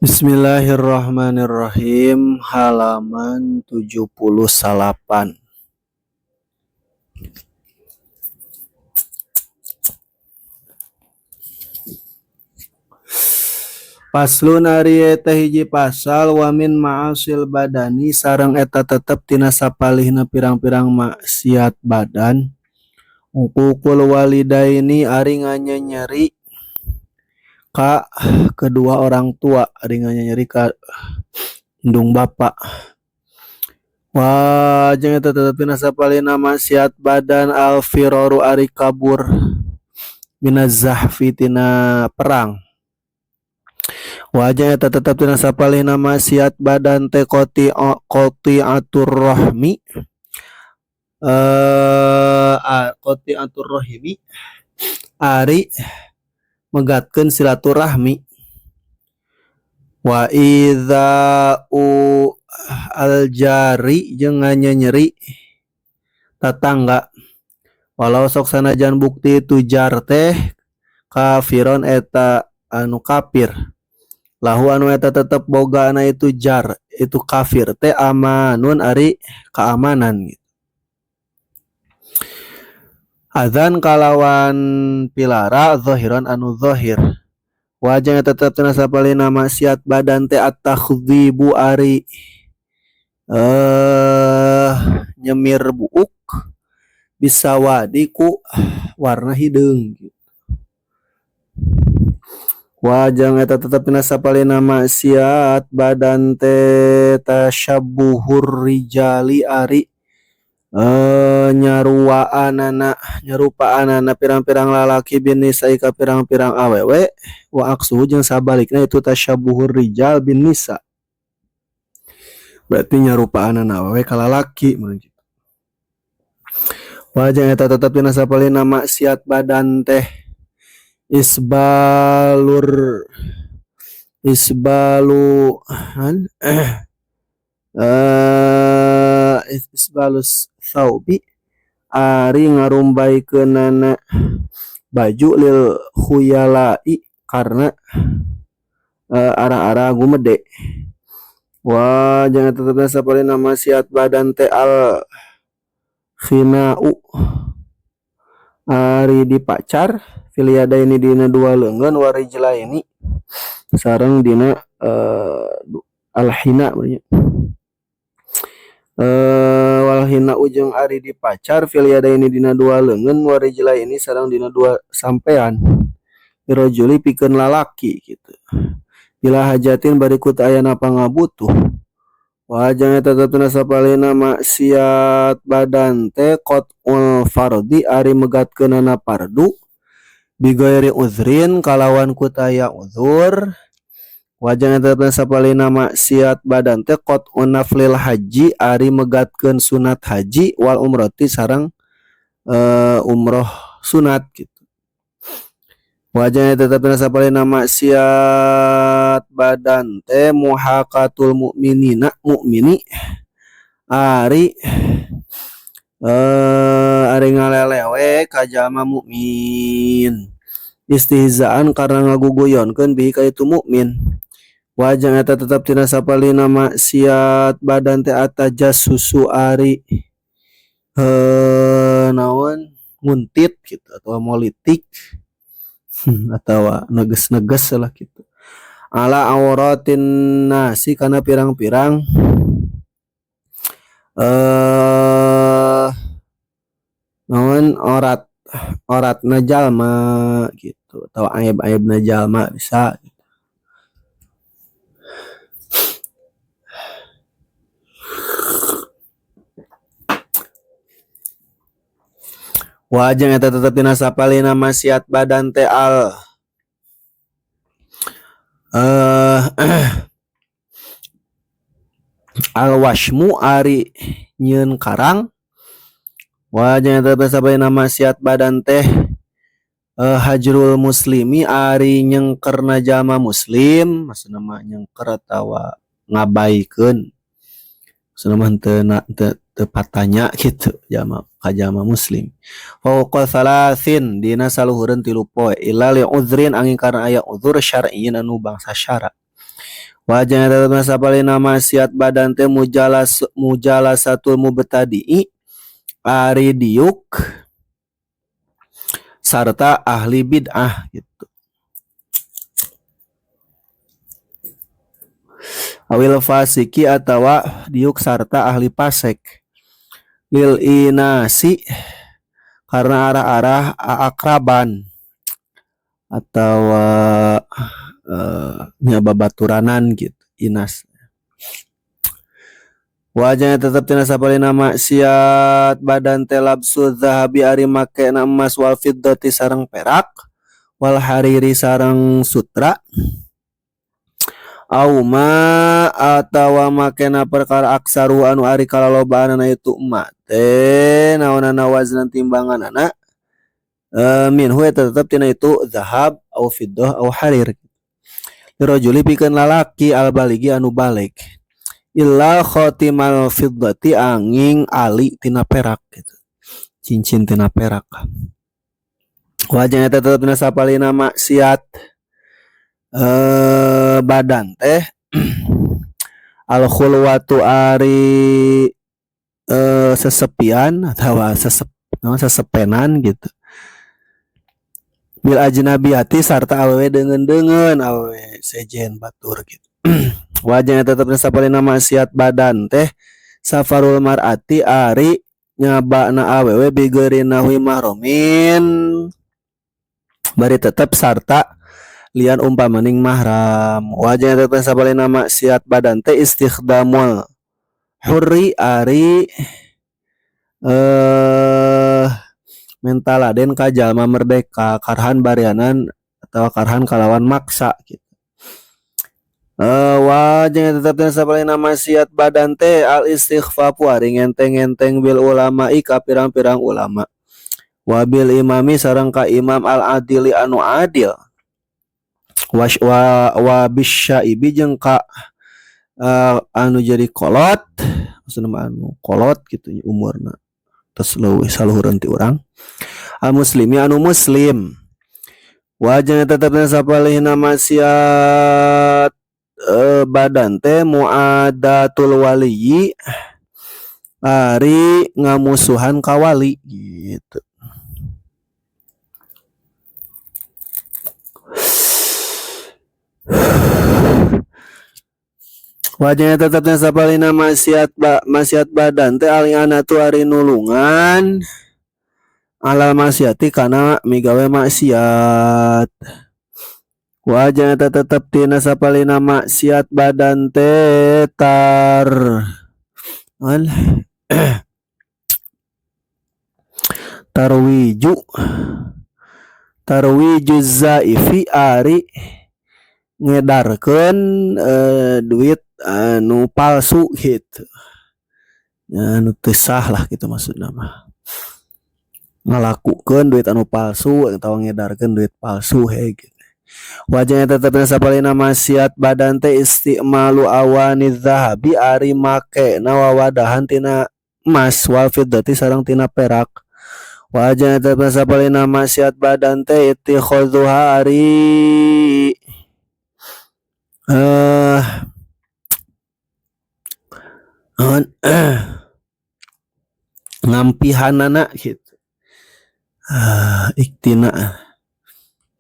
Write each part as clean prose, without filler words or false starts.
Bismillahirrahmanirrahim. Halaman 78. Paslun ari eta hiji pasal wa min ma'asil badani sareng eta tetep tina sapalihna pirang-pirang maksiat badan. Uqukul walidaini ari nganyeri ka kedua orang tua, ari nganyeri ka indung bapa. Wajeng eta tetep tina sapalihna maksiat badan al-firaru ari kabur minaz zahfi tina perang. Wajah eta tetap tina sapalihna maksiat badan teh qati'atur rahmi qati'atur rahimi ari megatkeun silaturahmi. Wa idza aljari jeung nganyeri tatangga walau sok sanajan bukti itu jar teh kafiron eta anu kafir. Lahu anu eta tetep bogana itu jar itu kafir teh amanun ari keamanan gitu. Adzan kalawan pilara zahiran anu zahir. Wajah eta tetep tina sapalihna maksiat badan teh at-takhdzibu ari nyemir buuk bisa wadiku warna hideung gitu. Wajang eta tetep tina sapalihna maksiat badan teh tasyabbuhur rijali ari nyarupaanana pirang-pirang lalaki bin nisa ka pirang-pirang awewe wa aksu jeung sabalikna itu tasyabbuhur rijal bin nisa. Berarti nyarupaanana awewe ka lalaki mun kitu. Wajang eta tetep tina sapalihna maksiat badan teh isbalus saubi ari ngarumbaikeunana baju lil khuyalai karena ara-ara gumede. Wah jangan tetep sapalihna maksiat badan teh al khinau ari dipacar filiada ini dina dua leungeun warijla ini sareng dina alhina walhina ujung ari dipacar filiada ini dina dua leungeun warijla ini sareng dina dua sampean birojuli pikeun lalaki gitu. Bila hajatin barikut ayana pangabutuh. Wajang eta tetep tina sapalihna maksiat badan teh qat'ul fardi ari megatkeunana fardu bigoiri uzrin kalawan kutaya uzur. Wajang eta tetep sapalihna maksiat badan teh qat'un naflil haji ari megatkeun sunat haji wal umrati sareng umroh sunat gitu. Wajah tetap tina sapalihna maksiat badan teh muhaqatul mukmini ari ngalelewe ka jalma mukmin istihzaan karena ngaguguyonkeun bihi ka itu mukmin. Wajah eta tetap tina sapalihna maksiat badan teh atajassusu ari naon nguntit gitu atau molitik atau neges-neges lah gitu. Ala auratin nasi kana pirang-pirang naon oratna jalma gitu atau aib-aibna jalma bisa gitu. Wajang eta tetep tina sapalihna maksiat badan teh al washmu ari nyieun karang. Wajang eta tetep sapalihna maksiat badan teh hajrul muslimi ari nyengkerna jalma muslim, maksudna mah nyengker atawa ngabaikeun. Maksudna mah teu patanya gitu jalma muslim. Fauqa salasin dina saluhureun 3 poe illa li uzrin angin karena aya uzur syar'iyyin anu bangsa syara. Wajahnya tetap nasapalina maksiat badan teh mujalasatul mubtadi'i ari diuk sarta ahli bid'ah gitu. Awil fasiki atawa diuk sarta ahli pasek. Lil inasi karena arah-arah akraban atau babaturan gitu inas. Wajahnya tetap tina sapalina maksiat badan telabsu zahabi ari make na emas wal fiddati sareng perak wal hariri sareng sutra auma atawa makena perkara aksaru anu ari kalalobaanana itu emat teh naonana waznan timbanganana minhu tetap tina itu zahab au fiddah au harir. Rajuli pikeun lalaki al baligi anu balik illa khotimal fiddati angin ali tina perak gitu. Cincin tina perak. Wajahnya tetap tina sapalina maksiat badan teh al khulwatu ari sesepian atau sesepenan gitu. Bil ajnabiyati sarta awewe dengan awewe sejen batur gitu. Wajahnya tetap sapalina maksiat badan teh safarul mar'ati ari nyabana awewe bigeurina hui mahromin bari tetap sarta lian umpamaning mahram. Wajahnya tetap sapalina maksiat badan teh istikhdamul hurri ari mentaladen ka jalma merdeka karhan barianan atau karhan kalawan maksa gitu. Wajahnya tetap sapalina maksiat badan teh al istighfafu ari ngenteng-ngenteng bil ulama ka pirang-pirang ulama wabil imami sareng ka imam al adili anu adil wa bisyaibi jeung ka anu jadi kolot maksudna anu kolot gitu umurna tos leuwih saluhureun ti urang al muslimi anu muslim. Wajahnya tetap sapalina maksiat badan teh muadatul waliyi ari ngamusuhan kawali gitu. Wajahnya tetapnya sapalina maksiat badan teh alianatu ari nulungan alal maksiati kana migawe maksiat. Wajahnya tetap tina sapalina maksiat badan teh tarwiju zaifi ari ngedarkeun duit anu palsu gitu. Anu teu sah lah gitu maksudna mah. Ngalakukeun duit anu palsu atau ngedarkeun duit palsu he gitu. Wajahnya tetapnya sapalina maksiat badan teh istimalu awani zahabi ari make nawawadahan tina emas wal fiddati sareng tina perak. Wajahnya tetapnya sapalina maksiat badan teh ittikhadhuha ari ngampihanana gitu.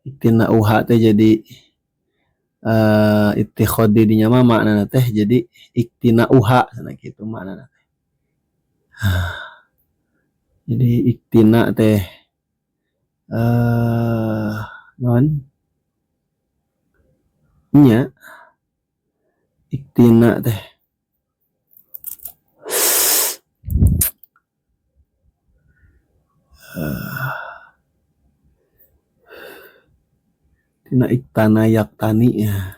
Iktina uha teh jadi ittikhadi dinya mah maknana teh jadi iktina uha sana gitu maknana. Jadi iktina teh naon? Nya iktina teh tina iktana yaktani ya.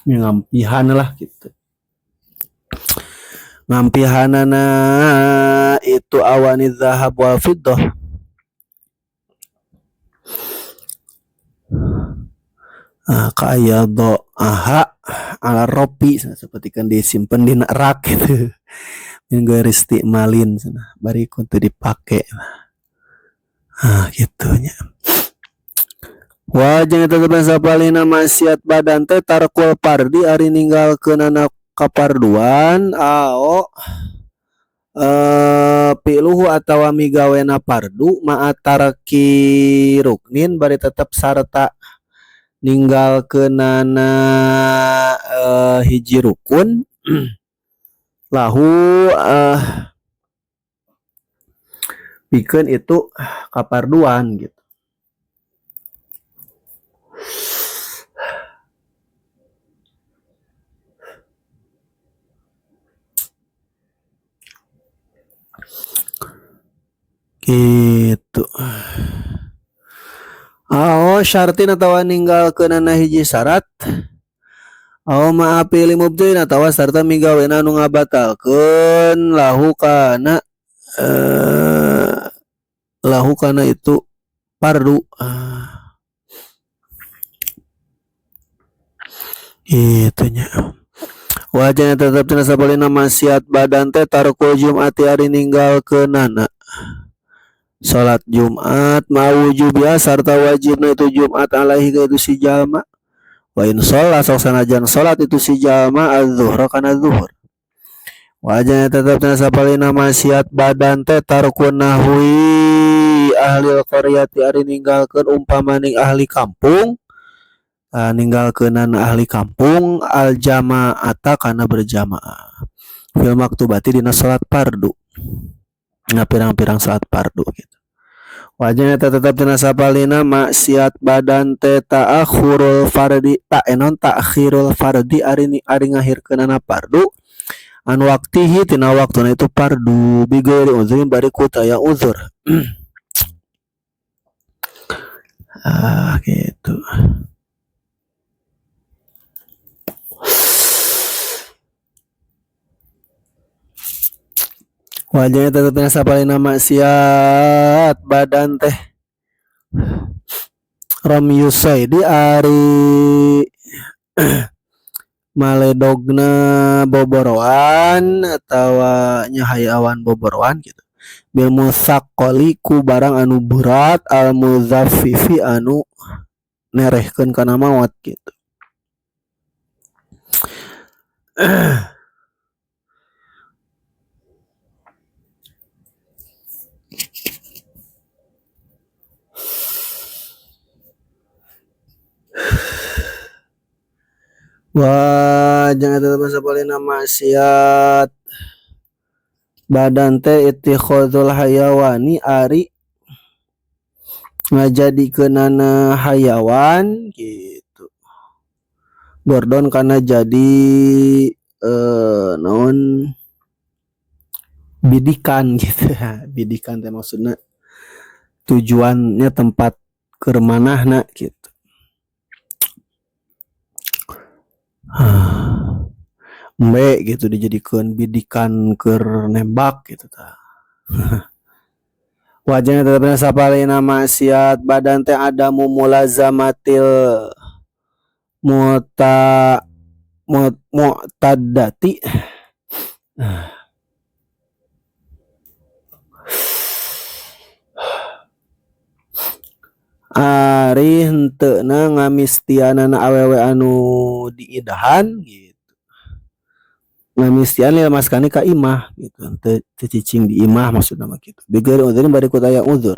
Ngampihan lah gitu. Ngampihanana itu awani zahab wal fiddah. Kaya doa ala ropi seperti kan disimpan di rak gitu. garis malin cenah bari kudu dipake. Gitunya. Wajah tetep sapalina maksiat badan teh tarkul pardi ari ninggalkeunana kaparduan piluhu atawa migawena pardu ma'atarki ruknin bari tetep sarta ninggalkeunana hiji rukun lahu pikeun itu kaparduan gitu. Gitu. Syartin atawa ninggalkeunana hiji syarat ma'apili mubtin atawa sarta migawena anu ngabatalkeun lahu kana itu pardu. Itunya. Wajahnya tetap tina sabalina maksiat badan teh tarkul jumati ari ninggalkeunana salat Jumat mawujubiha sarta wajibna itu Jumat alaihi ka itu si jalma wa in sholat sok sanajan salat itu si jalma az-zuhra kana zuhur. Wajahnya tetap tina sabalina maksiat badan teh tarkun nahwi ahli qaryati ari ninggalkeun umpamaning ahli kampung ninggalkeunan ahli kampung al jamaata kana berjamaah fil maktubati dina salat fardu pirang-pirang salat fardu gitu. Wajahnya tetap tina sapalina maksiat badan teh ta'khirul fardi ari ngahirkeunana fardu an waktihi tina waktuna itu fardu bigairi uzrin bari ku taya uzur. Gitu. Wajahnya tetap tina sapalina maksiat badan teh ramyusaidi ari maledogna boboroan atawa nyahayawan boboroan gitu bil musaqqali ku barang anu berat al muzaffifi anu nerehkeun kana maot gitu. Jangan tetap sapalina maksiat badan teh ittikhadzul hayawani ari ngajadikeunana hayawan gitu. Bordon kana jadi naon bidikan gitu. Bidikan teh maksudna tujuannya tempat keur manahna gitu. Gitu dijadikan bidikan keur nembak gitu ta. Wajahnya tetap sapalina maksiat badan teh ada mulazamatil mu'taddati ari henteuna ngamistianana awewe anu diidahan gitu. Ngamistian lil maskani ka imah gitu. Teu cicing di imah maksudna mah gitu. Bigeuri udzrin bari ku taya uzur.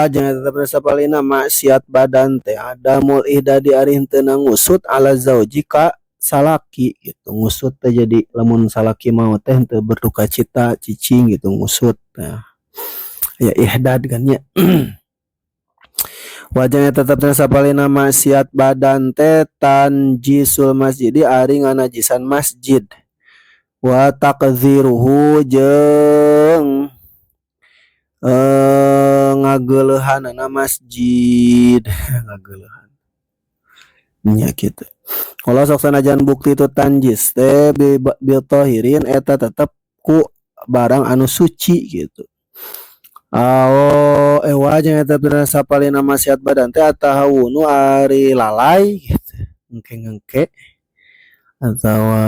Jangan tetap sapalina maksiat badan teh ada mul ihdadi ari henteuna ngusut ala zauji ka salaki gitu. Ngusut teh jadi lamun salaki mau teh henteu berduka cita cicing gitu ngusut. Nah, ya ihdad kan nya. Wajahnya tetap sapalina maksiat badan teh tanjisul masjidi ari nganajisan masjid wa takdziruhu jeung ngageuleuhanana masjid ngageuleuhan nya kitu. Kalau sok sanajan bukti itu tanjis teh bil tahirin eta tetep ku barang anu suci gitu. Wajahnya tetap sapalina maksiat badan teh atahawunu ari lalai gitu. Ngengke atawa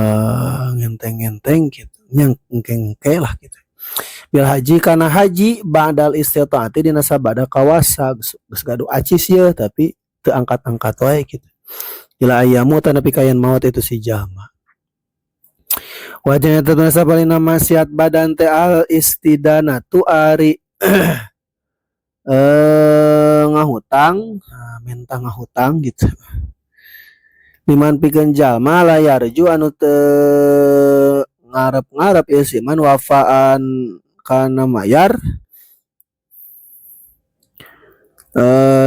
ngenteng-ngenteng gitu nya engke lah gitu. Bil haji kana haji ba'dal istitaati dina sabada kawasa geus gaduh acis ye tapi teu angkat-angkat wae gitu. Ila ayamu tanapi kayan maut itu si jalma. Wajahnya tetuna sapalina maksiat badan teh al istidana tu ari ngahutang, minta ngahutang gitu. Liman pikeun jalma layarju anu teu ngarep-ngarep ieu si man wafaan kana mayar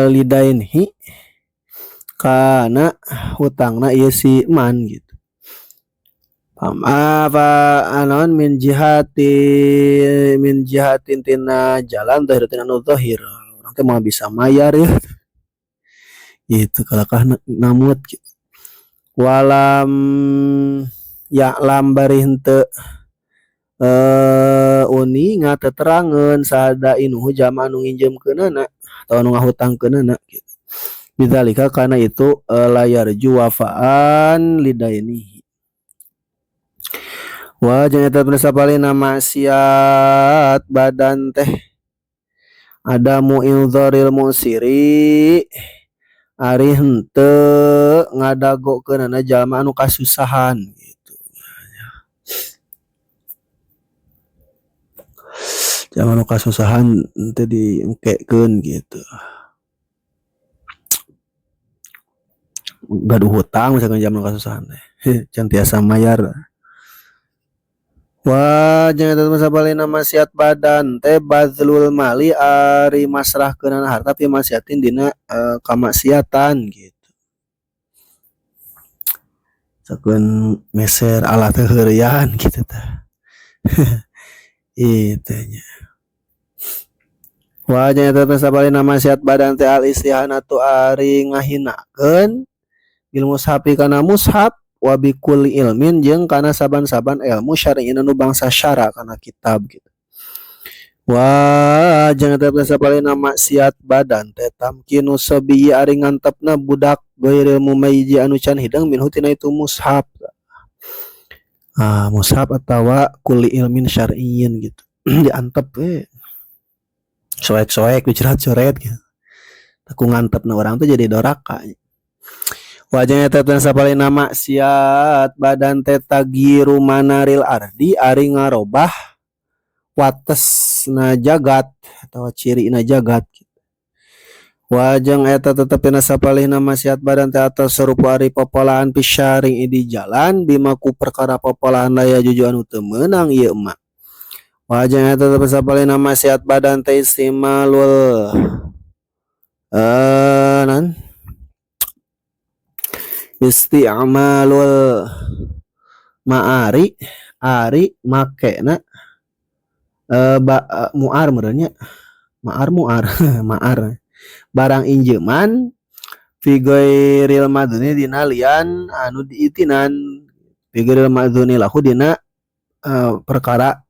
lidainhi kana hutangna ieu si man gitu. Apa anon min jihatin tina jalan zahir tina anu zahir. Urang teh mau bisa mayar ya. Gitu kalakah namut gitu. Walam ya'lam bari henteu uni ngateterangeun sada inuhu jama anu nginjemkeunana atau anu ngahutangkeunana gitu. Bidzalika kana itu layar juwafaan lidainihi. Wa jeung eta sapalina maksiat badan teh adamu indzaril musiri ari henteu ngadagokeunana jalma anu kasusahan gitu. Jalma anu kasusahan teu diengkekeun gitu. Gaduh hutang misalkan jalma anu kasusahan teh can tiasa mayar. Wah jangan tetap sapalina maksiat badan teh bazlul mali ari masrahkeunana harta pi maksiatin dina kamaksiatan gitu. Sakeun meser alat heureuyan gitu tah. Itu nya. Wah jangan tetap sapalina maksiat badan teh al istihanatu ari ngahinakeun bil mushafi kana mushaf wa bikulli ilmin jeung kana saban-saban ilmu syar'iin anu bangsa syara kana kitab gitu. Wah jangan tetep sapalina maksiat badan teh tamkinu sabiyi ari ngantepna budak gairil mumayyizi anu can hidang minhu tina itu mushaf. Mushaf atawa kulli ilmin syar'iin gitu. Diantep soek-soek dicoret-coret gitu. Aku ngantepna orang tuh jadi doraka. Wajahnya tetap sapalina maksiat badan teh tagiru manaril ardi ari ngarobah watesna jagat atau cirina jagat gitu. Wajang eta tetepna sapalina maksiat badan teh atas serupa ari popolaan pisyaring di jalan bima ku perkara popolaan laya juju anu teu meunang ieu mah. Wajang eta tetep sapalina maksiat badan teh istimalul isti'malul ma'ari ari makena muar merenya muar ma'ar barang injeman fi ghairil maduni dina lian anu diitinan fi ghairil maduni lahu dina perkara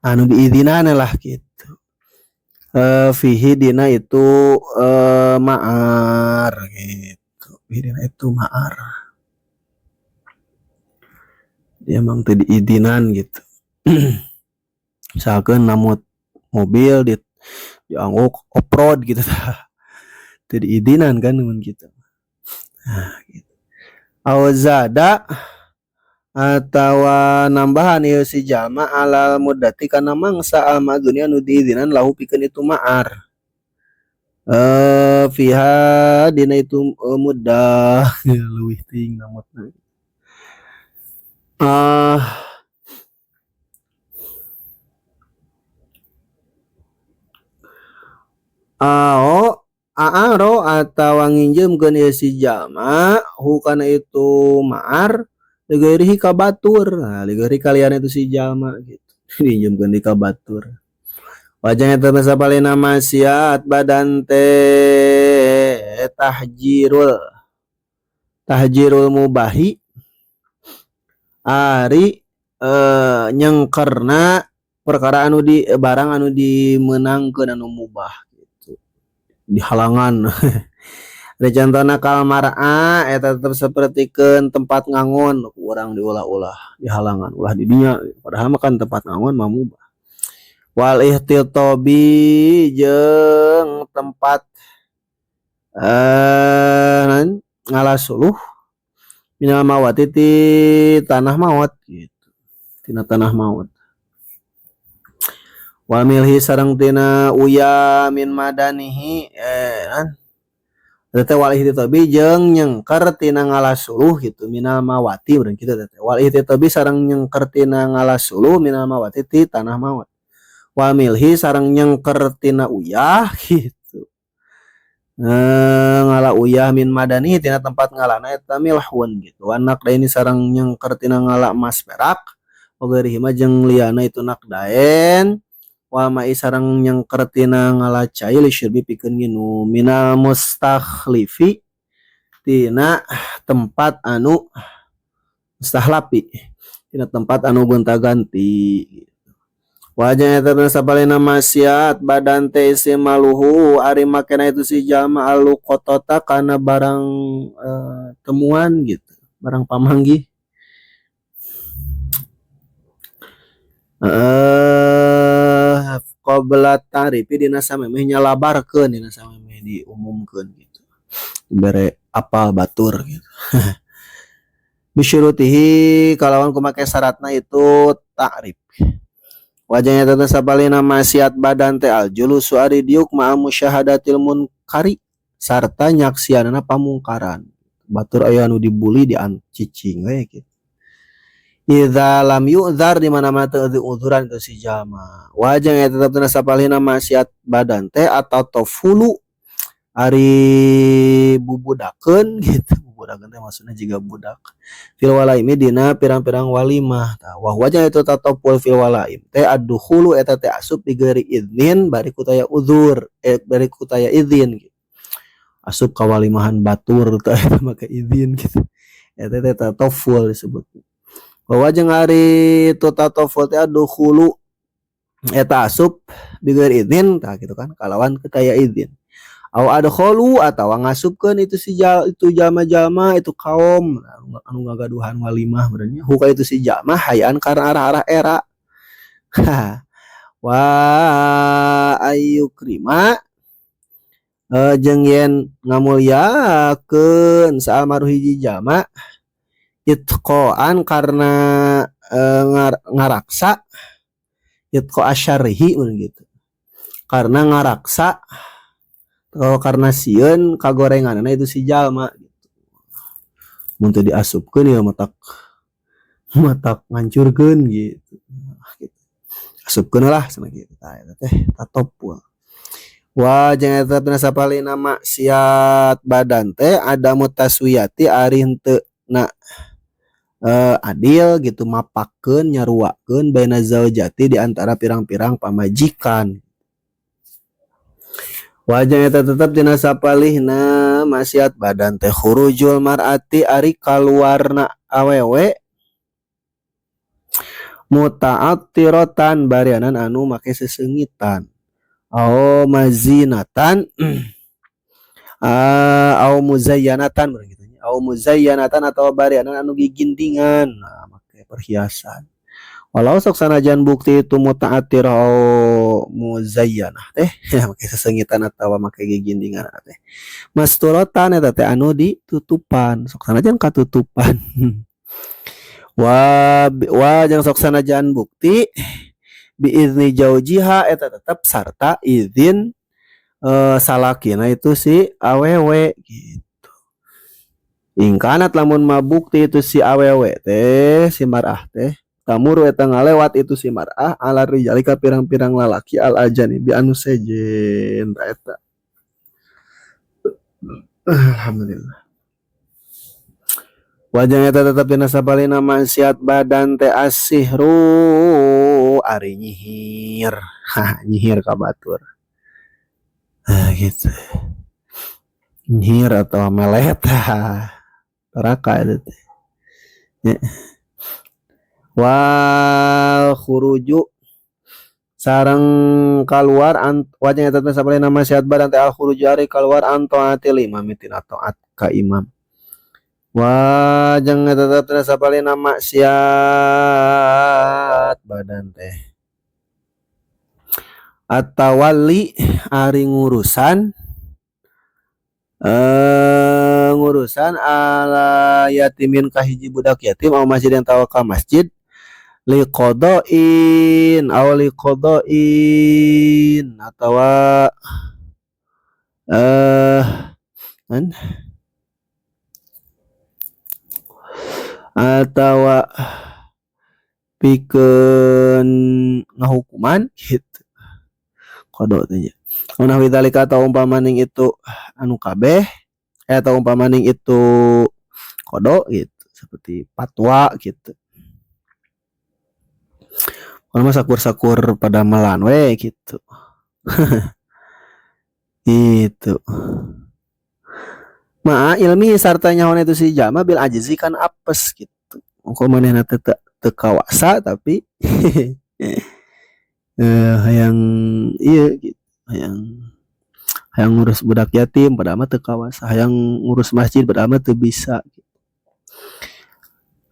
anu diitinan lah gitu. Fihi dina itu ma'ar gitu. Dina itu ma'ar. Dia emang teu diizinan gitu. Misalkan namut mobil diangguk off-road gitu. Teu diizinan kan mun gitu. Nah, gitu. Awzada atawa nambahan ieu si jalma alal muddati kana mangsa al maduni anu diizinan lahu pikeun itu ma'ar. Fiha dina itu mudah leuwih ting namutna. Aaro atawa nginjemkeun ieu si jalma hu kana itu ma'ar ligairihi ka batur. Nah, ligairi kalian itu si jalma gitu. Diinjemkeun di ka batur. Wajahnya tetap sapalina maksiat badan teh tahjirul mubahi ari nyengkerna perkara anu di barang anu dimenangkeun anu mubah gitu. Di halangan Rencana kalmar'a eta tetep sapertikeun tempat ngangon urang diulah-ulah di halangan ulah di dinya padahal mah kan tempat ngangon mah mubah. Wal ihtitobi jeung tempat ngalasuluh minal mawati ti tanah maut gitu. Tina tanah maut. Wal milhi sareng tina uya min madanihi teh wal ihtitobi jeung nyengker tina ngalasuluh gitu minal mawati urang kitu teh. Wal ihtitobi sareng nyengker tina ngalasuluh minal mawati ti tanah maut. Wal milhi sareng nyengker tina uyah gitu. Ngala uyah min madani tina tempat ngalana eta milhun gitu. Anak da ini sareng nyengker tina ngala emas perak. Ogeurihi mah jeung liana itu nakdaen. Wa mai sareng nyengker tina ngala cai li syurbi pikeun nginum minal mustakhlifi tina tempat anu mustahlapi tina tempat anu gonta-ganti. Wajah eta sapalena maksiat badan teh maluhu ari makena itu si jalma alu kotota kana barang temuan gitu, barang pamanggih. Qabla tarifi dina samemeh nyalabarkeun dina samemeh diumumkeun gitu. Dibere apal batur gitu. Bisyurutihi kalawan kumake syaratna itu ta'rif. Wajahnya tata sapalina maksiat badan teh aljulusu ari diuk ma'al musyahadatil munkari sarta nyaksianana pamungkaran. Batur aya anu dibuli di cicing we gitu. Idza lam yu'dzar di mana-mana teu uzuran itu si jalma. Wajahnya tetep tata sapalina maksiat badan teh atau tofulu ari bubudakeun gitu. Budakeun teh maksudna jiga budak. Fil walaimi dina pirang-pirang walimah. Tah wa wajah itu tatopul fil walaim teh addukhulu eta teh asup di geuri idzin bari kutaya uzur bari kutaya idzin gitu. Asup ka walimahan batur teh eta make idzin gitu. Eta teh tatoful disebut. Wa wajah ari itu tatoful teh addukhulu eta asup di geuri idzin tah gitu kan kalawan kutaya idzin. Au adkhulu atawa ngasupkeun itu si itu jalma-jalma itu kaum anu ngagaduhan walimah benernya huka itu si jalma hayaan karena arah-arah era. Wa ayyukrima jeung yen ngamulyakeun saalmaruh hiji jalma itqoan karena ngaraksa itqo asyarihi gitu. Karena ngaraksa karena sieun kagorenganna itu si jalma gitu. Mun teu diasupkeun ya matak ngancurkeun gitu. Asupkeun lah cenah gitu. Tah eta teh tatopul. Wa jeung eta teh sapalina maksiat badan teh ada mutaswiyati ari henteu na adil gitu mapakeun nyaruakeun baina zaujati di antara pirang-pirang pamajikan. Wajah eta tetep dina sapalihna maksiat badan teh khurujul mar'ati ari kaluarna awewe muta'attiratan barianan anu make sesengitan au mazinatan au muzayyanatan gitu au muzayyanatan atau barianan anu gigindingan make perhiasan. Walau sok sanajan bukti itu muta'attir au muzayyanah teh make sesengitan atawa make gigindingan teh masturatan eta teh anu ditutupan sok sanajan katutupan. wa jeung sok sanajan bukti biizni jaujiha eta tetep sarta izin salakina itu si awewe gitu. Ingkanat lamun mabukti itu si awewe teh si mar'ah teh tamuru eta ngalewat itu si mar'ah ala rijalika pirang-pirang lalaki al ajanibi anu sejen eta. Alhamdulillah. Wajah eta tetep dina sapalina maksiat badan teh asihru ari nyihir. Nyihir ka batur. Gitu. Nyihir atau melet. Neraka itu teh. Wal khuruju sareng keluar wajah eta teh sabaraha maksiat badan teh al khuruj ari keluar antaatil imam tina taat ka imam wajang eta teh sabaraha maksiat badan teh atawali ari ngurusan ala yatimin kahiji budak yatim au masjid yang tawa ka masjid liqodoin atau kan atau pikeun ngahukuman gitu kodok teh Nah widzalika atau umpamaning itu anu kabeh atau umpamaning itu kodok gitu seperti patwa gitu kalau sakur-sakur pada melan we gitu itu ma ilmi sarta nyawan itu si jama bil ajzi kan apes gitu engko manehna teu kawasa tapi hayang iya gitu hayang ngurus budak yatim padahal mah teu kawasa hayang ngurus masjid padahal mah teu bisa gitu.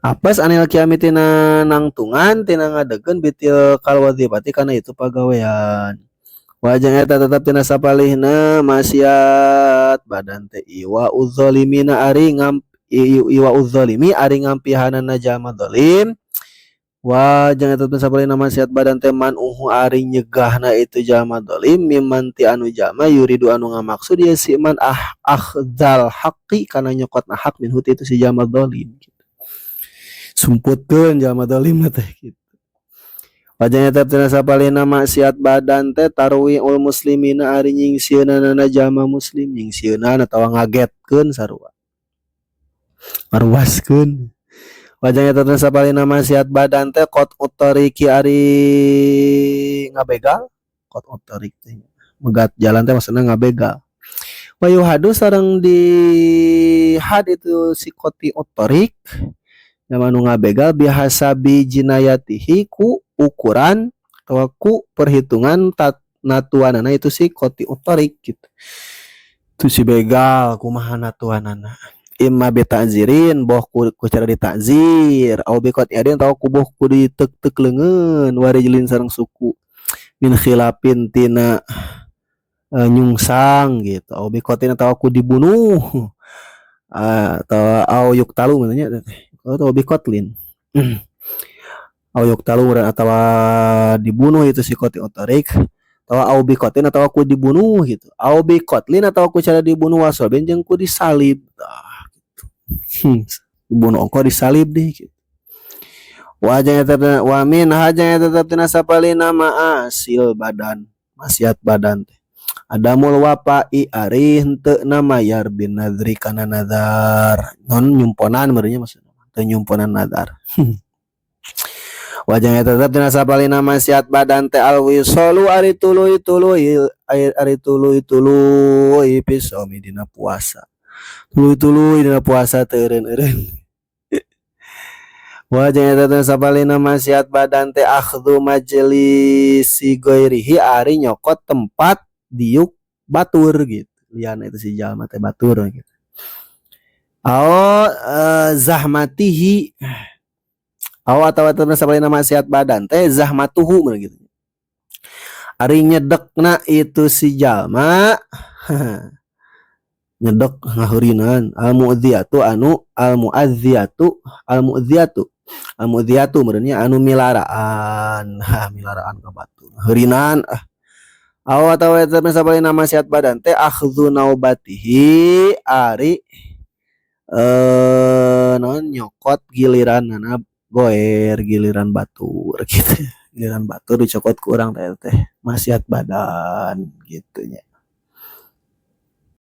Apes anil kiami tina nangtungan tina ngadegeun bitil kalwadipati kana itu pagawean wajang eta tetap tina sapalihna maksiat badan teh iwa uzzalimina ari iwa uzzalimi ari ngampihanana jama zalim wajang eta tina sapalihna maksiat badan teh manuhu ari nyegahna itu jama zalim mimman ti anu jama yuridu anu ngamaksud ya si man akhdal haqqi kana nyokotna hak minhu itu si jama zalim sumputkeun jama zalim teh gitu. Wajahnya teh tina sapalihna maksiat badan teh tarwiul muslimina ari nyingsieunaana jama muslim nyingsieunan atawa ngagetkeun sarua. Marwaskeun. Wajahnya teh tina sapalihna maksiat badan teh qot utariki ari ngabegal, qot utarik teh. Megat jalan teh maksudna ngabegal. Wa yuhadu sareng di had itu si qoti utarik Jamanu ngabegal biasa bijinayatihi ku ukuran atau ku perhitungan natuanana itu si koti utarik gitu. Itu si begal kumaha natuanana. Imma bita'zirin boh ku cara ditakzir au bikot yadin tau ku boh ku ditek-tek leungeun warijlin sareng suku min khilapin tina nyungsang gitu au bikotina tau ku dibunuh atau au yuktalu namanya atau bikotlin au yuktalu atau dibunuh itu si koti otarik atau au bikotin atau aku dibunuh gitu au bikotlin atau aku cara dibunuh wasobin jeung ku disalib gitu. Dibunuh engko disalib deh gitu wajahnya tetap wamin hajanya tetap tina sapalina ma'asil badan maksiat badan teh adamul wapai ari henteu na mayar bin nadri kana nazar non nyumponan merenya maksudna nyumponan nadar wajahnya tetap tina sapalina maksiat badan teh al wisalu ari tuluy pisomi dina puasa tuluy dina puasa teu eureun wajahnya tetap sapalina maksiat badan teh akhdhu majlisi ghairihi ari nyokot tempat diuk batur gitu liana itu si jalma teh batur gitu zahmatihi atau sabaraha maksiat badan teh zahmatuhu gitu ari nyedekna itu si jalma nyedek ngaheurinan al-mu'adziyatu merenya anu milaraan ka batur heurinan atau eta sabaraha maksiat badan teh akhdhu naubatihi ari non nyokot giliran nana goer giliran batur gitu giliran batur dicokot ku urang teh maksiat badan gitunya